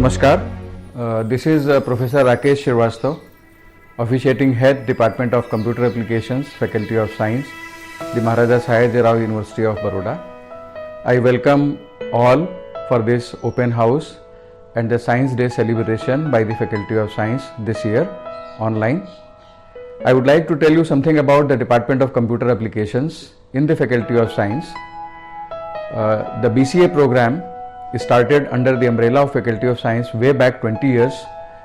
Namaskar. This is Professor Rakesh Shrivastava, officiating Head, Department of Computer Applications, Faculty of Science, the Maharaja Sayaji Rao University of Baroda. I welcome all for this open house and the Science Day celebration by the Faculty of Science this year online. I would like to tell you something about the Department of Computer Applications in the Faculty of Science. The BCA program started under the umbrella of Faculty of Science way back 20 years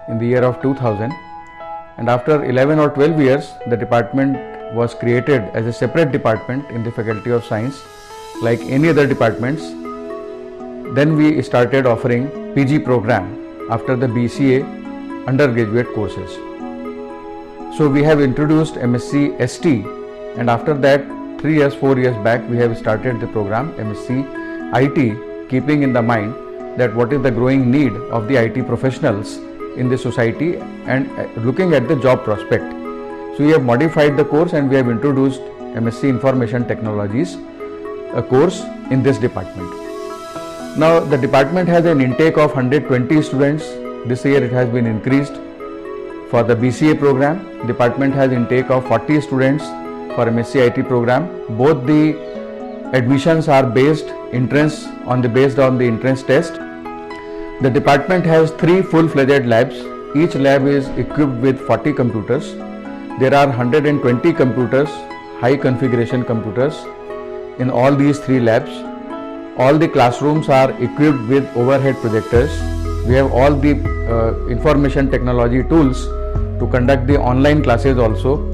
in the year of 2000, and after 11 or 12 years the department was created as a separate department in the Faculty of Science like any other departments. Then we started offering PG program after the BCA undergraduate courses. So we have introduced MSc ST, and after that 4 years back we have started the program MSc IT, keeping in the mind that what is the growing need of the IT professionals in the society and looking at the job prospect. So we have modified the course and we have introduced MSc Information Technologies, a course in this department. Now the department has an intake of 120 students. This year it has been increased. For the BCA program, department has intake of 40 students. For MSc IT program, both the admissions are based on the entrance test. The department has 3 full-fledged labs. Each lab is equipped with 40 computers. There are 120 computers, high configuration computers in all these 3 labs. All the classrooms are equipped with overhead projectors. We have all the information technology tools to conduct the online classes also.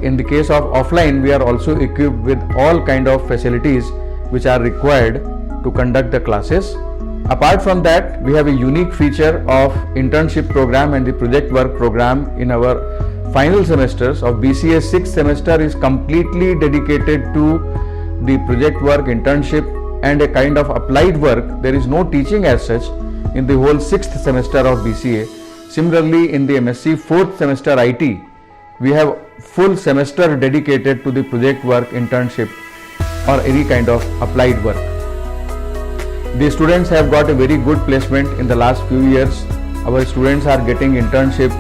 In the case of offline, we are also equipped with all kind of facilities which are required to conduct the classes. Apart from that, we have a unique feature of internship program and the project work program in our final semesters of BCA. 6th semester is completely dedicated to the project work, internship and a kind of applied work. There is no teaching as such in the whole 6th semester of BCA. Similarly, in the MSc 4th semester IT, we have full semester dedicated to the project work, internship or any kind of applied work. The students have got a very good placement in the last few years. Our students are getting internship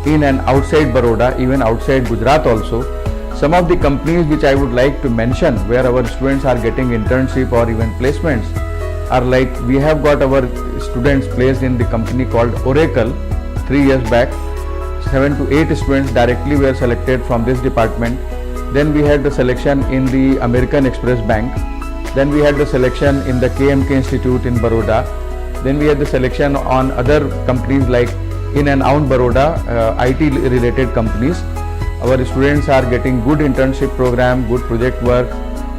in and outside Baroda, even outside Gujarat also. Some of the companies which I would like to mention where our students are getting internship or even placements are like, we have got our students placed in the company called Oracle 3 years back. 7 to 8 students directly were selected from this department. Then we had the selection in the American Express Bank. Then we had the selection in the KMK Institute in Baroda. Then we had the selection on other companies like In and Out Baroda, IT related companies. Our students are getting good internship program, good project work,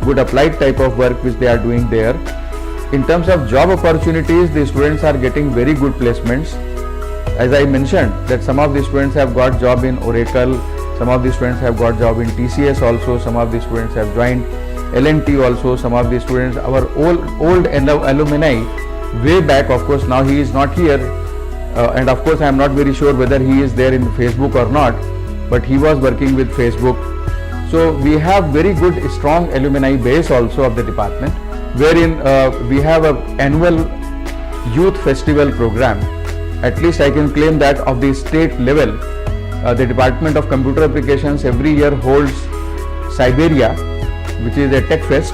good applied type of work which they are doing there. In terms of job opportunities, the students are getting very good placements. As I mentioned that some of the students have got job in Oracle, some of the students have got job in TCS also, some of the students have joined L&T also, some of the students, our old alumni way back, of course now he is not here and of course I am not very sure whether he is there in Facebook or not, but he was working with Facebook. So we have very good strong alumni base also of the department, wherein we have an annual youth festival program. At least I can claim that of the state level. The Department of Computer Applications every year holds Siberia, which is a tech fest,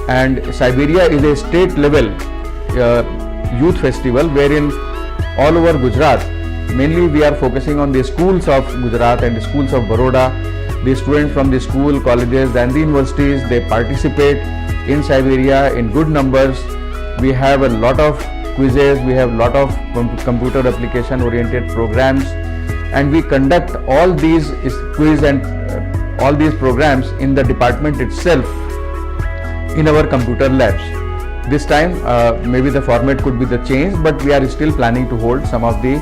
and Siberia is a state level youth festival wherein all over Gujarat, mainly we are focusing on the schools of Gujarat and the schools of Baroda. The students from the school, colleges and the universities, they participate in Siberia in good numbers. We have a lot of quizzes, we have lot of computer application oriented programs, and we conduct all these quiz and all these programs in the department itself in our computer labs. This time maybe the format could be the change, but we are still planning to hold some of the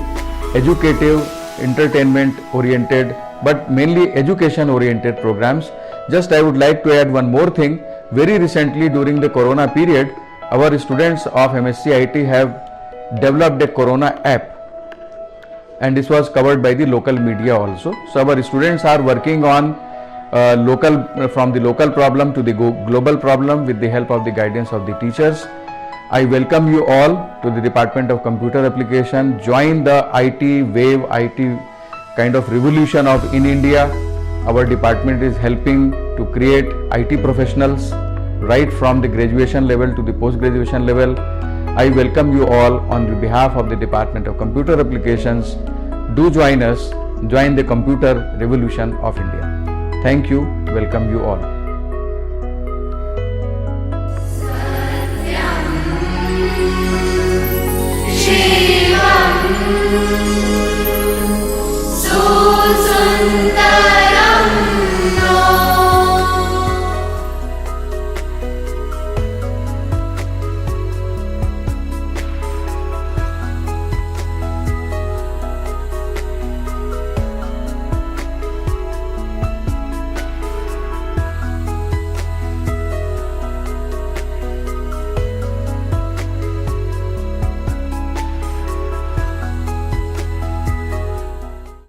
educative, entertainment oriented but mainly education oriented programs. Just I would like to add one more thing. Very recently during the Corona period, our students of MSc IT have developed a Corona app, and this was covered by the local media also. So our students are working on from the local problem to the global problem with the help of the guidance of the teachers. I welcome you all to the Department of Computer Application. Join the IT wave, IT kind of revolution of in India. Our department is helping to create IT professionals right from the graduation level to the post-graduation level. I welcome you all on the behalf of the Department of Computer Applications. Do join us, join the computer revolution of India. Thank you, welcome you all.